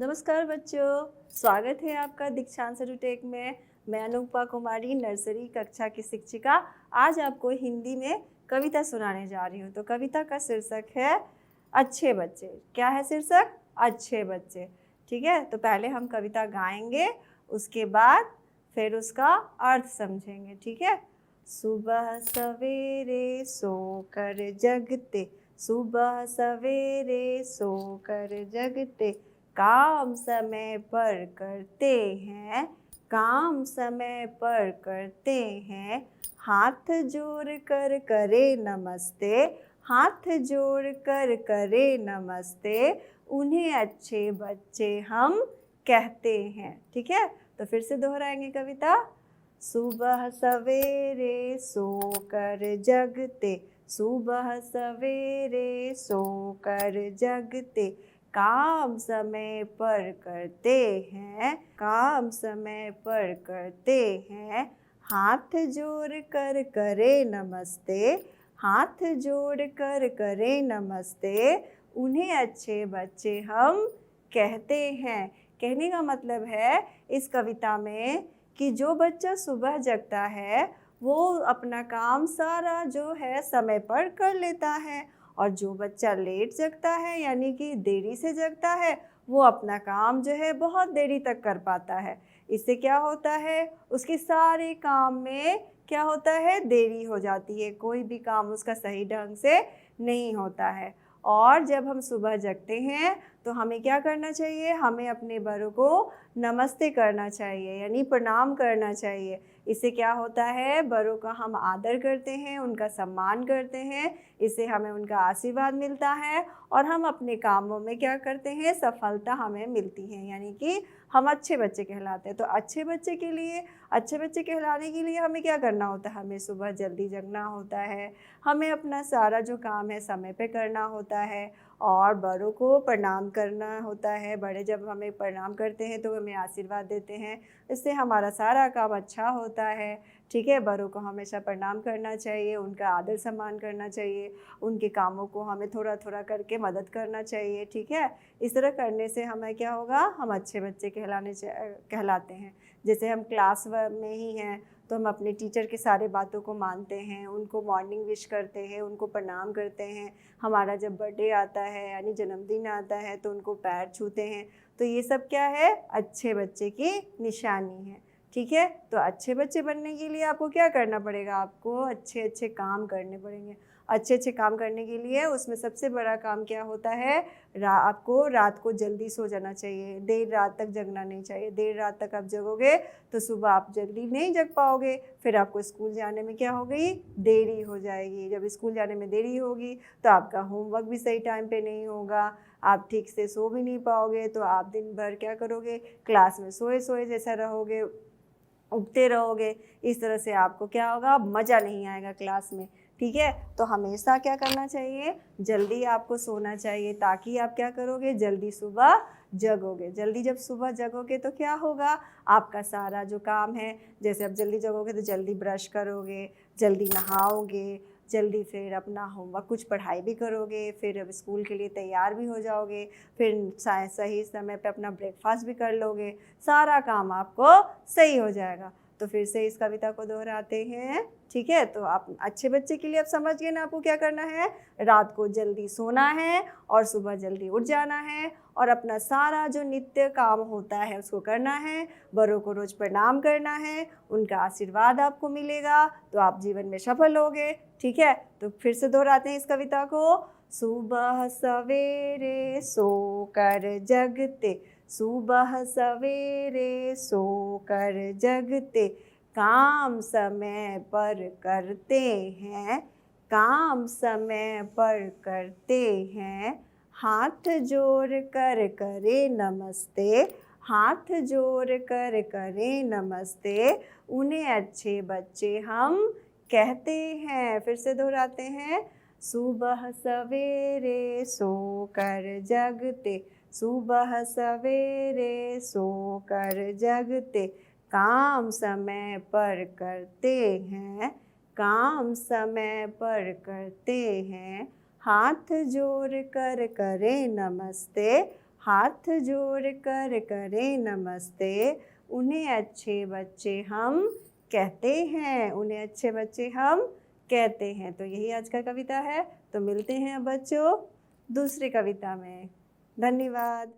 नमस्कार बच्चों, स्वागत है आपका दीक्षांत टेक में। मैं अनुपमा कुमारी नर्सरी कक्षा की शिक्षिका आज आपको हिंदी में कविता सुनाने जा रही हूँ। तो कविता का शीर्षक है अच्छे बच्चे। क्या है शीर्षक? अच्छे बच्चे। ठीक है, तो पहले हम कविता गाएंगे, उसके बाद फिर उसका अर्थ समझेंगे। ठीक है। सुबह सवेरे सोकर जगते, सुबह सवेरे सोकर जगते, काम समय पर करते हैं, काम समय पर करते हैं, हाथ जोड़ कर करे नमस्ते, हाथ जोड़ कर करे नमस्ते, उन्हें अच्छे बच्चे हम कहते हैं। ठीक है, तो फिर से दोहराएंगे कविता। सुबह सवेरे सोकर जगते, सुबह सवेरे सोकर जगते, काम समय पर करते हैं, काम समय पर करते हैं, हाथ जोड़ कर करे नमस्ते, हाथ जोड़ कर करे नमस्ते, उन्हें अच्छे बच्चे हम कहते हैं। कहने का मतलब है इस कविता में कि जो बच्चा सुबह जगता है वो अपना काम सारा जो है समय पर कर लेता है, और जो बच्चा लेट जगता है यानी कि देरी से जगता है वो अपना काम जो है बहुत देरी तक कर पाता है। इससे क्या होता है, उसके सारे काम में क्या होता है, देरी हो जाती है, कोई भी काम उसका सही ढंग से नहीं होता है। और जब हम सुबह जगते हैं तो हमें क्या करना चाहिए, हमें अपने बड़ों को नमस्ते करना चाहिए यानी प्रणाम करना चाहिए। इससे क्या होता है, बड़ों का हम आदर करते हैं, उनका सम्मान करते हैं, इससे हमें उनका आशीर्वाद मिलता है और हम अपने कामों में क्या करते हैं, सफलता हमें मिलती है, यानी कि हम अच्छे बच्चे कहलाते हैं। तो अच्छे बच्चे के लिए, अच्छे बच्चे कहलाने के लिए हमें क्या करना होता है, हमें सुबह जल्दी जगना होता है, हमें अपना सारा जो काम है समय पे करना होता है और बड़ों को प्रणाम करना होता है। बड़े जब हमें प्रणाम करते हैं तो हमें आशीर्वाद देते हैं, इससे हमारा सारा काम अच्छा होता है। ठीक है, बड़ों को हमेशा प्रणाम करना चाहिए, उनका आदर सम्मान करना चाहिए, उनके कामों को हमें थोड़ा थोड़ा करके मदद करना चाहिए। ठीक है, इस तरह करने से हमें क्या होगा, हम अच्छे बच्चे कहलाते हैं। जैसे हम क्लास में ही हैं तो हम अपने टीचर के सारे बातों को मानते हैं, उनको मॉर्निंग विश करते हैं, उनको प्रणाम करते हैं। हमारा जब बर्थडे आता है यानी जन्मदिन आता है तो उनको पैर छूते हैं। तो ये सब क्या है, अच्छे बच्चे की निशानी है। ठीक है, तो अच्छे बच्चे बनने के लिए आपको क्या करना पड़ेगा, आपको अच्छे अच्छे काम करने पड़ेंगे। अच्छे अच्छे काम करने के लिए उसमें सबसे बड़ा काम क्या होता है, आपको रात को जल्दी सो जाना चाहिए, देर रात तक जगना नहीं चाहिए। देर रात तक आप जगोगे तो सुबह आप जल्दी नहीं जग पाओगे, फिर आपको स्कूल जाने में क्या हो गई, देरी हो जाएगी। जब स्कूल जाने में देरी होगी तो आपका होमवर्क भी सही टाइम पे नहीं होगा, आप ठीक से सो भी नहीं पाओगे, तो आप दिन भर क्या करोगे, क्लास में सोए सोए जैसा रहोगे, उठते रहोगे। इस तरह से आपको क्या होगा, मज़ा नहीं आएगा क्लास में। ठीक है, तो हमेशा क्या करना चाहिए, जल्दी आपको सोना चाहिए, ताकि आप क्या करोगे, जल्दी सुबह जगोगे। जल्दी जब सुबह जगोगे तो क्या होगा, आपका सारा जो काम है, जैसे आप जल्दी जगोगे तो जल्दी ब्रश करोगे, जल्दी नहाओगे, जल्दी फिर अपना होमवर्क कुछ पढ़ाई भी करोगे, फिर अब स्कूल के लिए तैयार भी हो जाओगे, फिर सही समय पे अपना ब्रेकफास्ट भी कर लोगे, सारा काम आपको सही हो जाएगा। तो फिर से इस कविता को दोहराते हैं। ठीक है, तो आप अच्छे बच्चे के लिए आप समझ गए ना, आपको क्या करना है, रात को जल्दी सोना है और सुबह जल्दी उठ जाना है और अपना सारा जो नित्य काम होता है उसको करना है, बड़ों को रोज़ प्रणाम करना है, उनका आशीर्वाद आपको मिलेगा तो आप जीवन में सफल होगे। ठीक है, तो फिर से दोहराते हैं इस कविता को। सुबह सवेरे सोकर जगते, सुबह सवेरे सोकर जगते, काम समय पर करते हैं, काम समय पर करते हैं, हाथ जोड़ कर करे नमस्ते, हाथ जोड़ कर करे नमस्ते, उन्हें अच्छे बच्चे हम कहते हैं। फिर से दोहराते हैं। सुबह सवेरे सोकर जगते, सुबह सवेरे सोकर जगते, काम समय पर करते हैं, काम समय पर करते हैं, हाथ जोड़ कर करे नमस्ते, हाथ जोड़ कर करें नमस्ते, उन्हें अच्छे बच्चे हम कहते हैं, उन्हें अच्छे बच्चे हम कहते हैं। तो यही आज का कविता है। तो मिलते हैं बच्चों दूसरी कविता में। धन्यवाद।